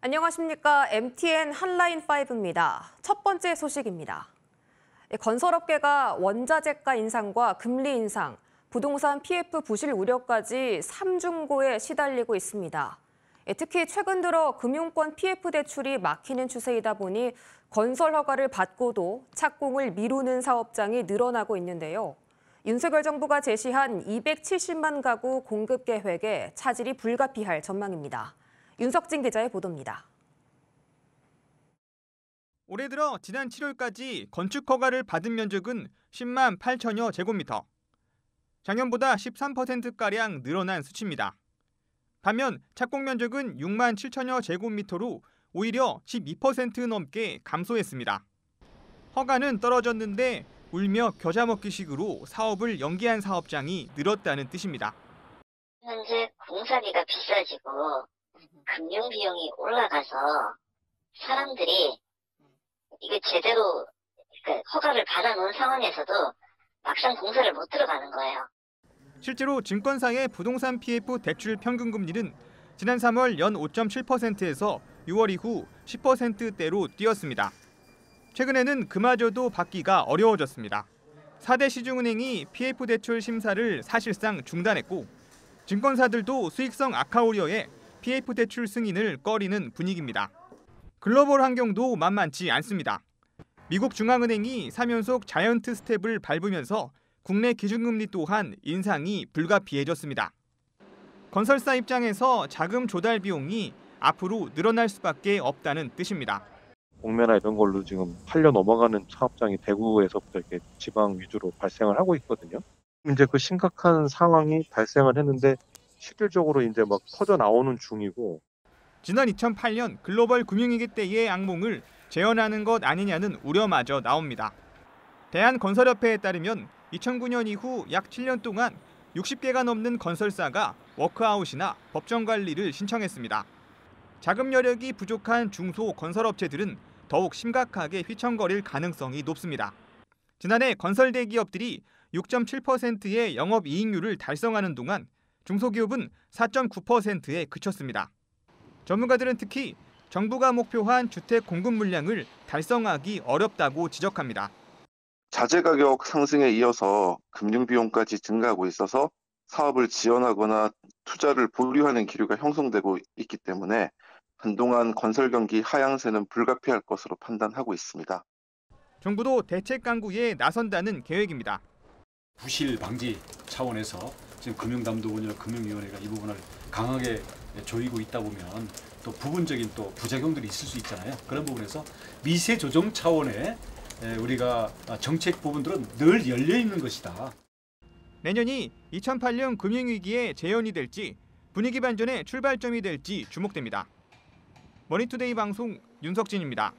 안녕하십니까. MTN 한라인5입니다. 첫 번째 소식입니다. 건설업계가 원자재가 인상과 금리 인상, 부동산 PF 부실 우려까지 삼중고에 시달리고 있습니다. 특히 최근 들어 금융권 PF 대출이 막히는 추세이다 보니 건설 허가를 받고도 착공을 미루는 사업장이 늘어나고 있는데요. 윤석열 정부가 제시한 270만 가구 공급 계획에 차질이 불가피할 전망입니다. 윤석진 기자의 보도입니다. 올해 들어 지난 7월까지 건축 허가를 받은 면적은 10만 8천여 제곱미터. 작년보다 13%가량 늘어난 수치입니다. 반면 착공 면적은 6만 7천여 제곱미터로 오히려 12% 넘게 감소했습니다. 허가는 떨어졌는데 울며 겨자 먹기식으로 사업을 연기한 사업장이 늘었다는 뜻입니다. 현재 공사비가 비싸지고 금융 비용이 올라가서 사람들이 이게 제대로 허가를 받아놓은 상황에서도 막상 공사를 못 들어가는 거예요. 실제로 증권사의 부동산 PF 대출 평균 금리는 지난 3월 연 5.7%에서 6월 이후 10%대로 뛰었습니다. 최근에는 그마저도 받기가 어려워졌습니다. 4대 시중은행이 PF 대출 심사를 사실상 중단했고 증권사들도 수익성 악화 우려에 PF 대출 승인을 꺼리는 분위기입니다. 글로벌 환경도 만만치 않습니다. 미국 중앙은행이 3연속 자이언트 스텝을 밟으면서 국내 기준금리 또한 인상이 불가피해졌습니다. 건설사 입장에서 자금 조달 비용이 앞으로 늘어날 수밖에 없다는 뜻입니다. 공매나 이런 걸로 지금 8년 넘어가는 사업장이 대구에서부터 이렇게 지방 위주로 발생을 하고 있거든요. 이제 그 심각한 상황이 발생을 했는데 실질적으로 이제 막 터져 나오는 중이고. 지난 2008년 글로벌 금융위기 때의 악몽을 재현하는 것 아니냐는 우려마저 나옵니다. 대한건설협회에 따르면 2009년 이후 약 7년 동안 60개가 넘는 건설사가 워크아웃이나 법정 관리를 신청했습니다. 자금 여력이 부족한 중소 건설업체들은 더욱 심각하게 휘청거릴 가능성이 높습니다. 지난해 건설 대기업들이 6.7%의 영업이익률을 달성하는 동안 중소기업은 4.9%에 그쳤습니다. 전문가들은 특히 정부가 목표한 주택 공급 물량을 달성하기 어렵다고 지적합니다. 자재 가격 상승에 이어서 금융 비용까지 증가하고 있어서 사업을 지연하거나 투자를 보류하는 기류가 형성되고 있기 때문에 한동안 건설 경기 하향세는 불가피할 것으로 판단하고 있습니다. 정부도 대책 강구에 나선다는 계획입니다. 부실 방지 차원에서 지금 금융담보원이나 금융위원회가 이 부분을 강하게 조이고 있다 보면 또 부분적인 또 부작용들이 있을 수 있잖아요. 그런 부분에서 미세 조정 차원의 우리가 정책 부분들은 늘 열려 있는 것이다. 내년이 2008년 금융위기의 재현이 될지 분위기 반전의 출발점이 될지 주목됩니다. 머니투데이 방송 윤석진입니다.